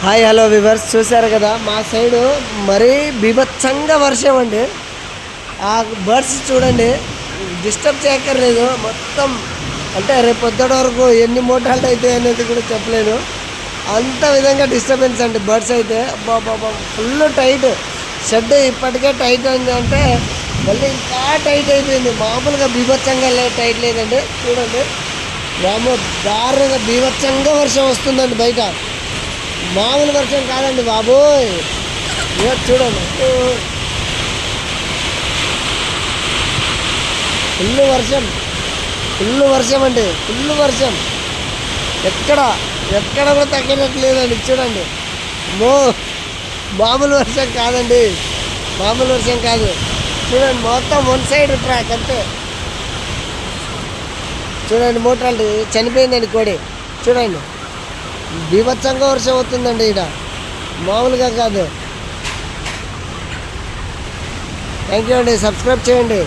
Hi hello viewers, చూశారు కదా మా సైడు మరీ బీభత్సంగా వర్షం అండి. ఆ బర్డ్స్ చూడండి, డిస్టర్బ్ చేయక్కర్లేదు మొత్తం. అంటే రేపు పొద్దుట వరకు ఎన్ని మోటార్లు అయితే అనేది కూడా చెప్పలేను, అంత విధంగా డిస్టర్బెన్స్ అండి. బర్డ్స్ అయితే బాబా ఫుల్ టైట్. షెడ్ ఇప్పటికే టైట్ అయింది అంటే మళ్ళీ ఇంకా టైట్ అయిపోయింది. మామూలుగా బీభత్సంగా టైట్ లేదండి. చూడండి దారుణంగా బీభత్సంగా వర్షం వస్తుందండి. బయట మామూలు వర్షం కాదండి బాబోయ్. చూడండి, ఫుల్ వర్షం, ఫుల్ వర్షం అండి, ఫుల్ వర్షం. ఎక్కడ కూడా తగ్గినట్టు లేదండి. చూడండి, మామూలు వర్షం కాదండి, మామూలు వర్షం కాదు. చూడండి, మొత్తం వన్ సైడ్ ట్రాక్ అంతే. చూడండి, మోటార్లు చనిపోయిందండి కోడి. చూడండి, బీభత్సంగా వర్షం అవుతుందండి ఇక్కడ, మామూలుగా కాదు. థ్యాంక్ యూ అండి, సబ్స్క్రైబ్ చేయండి.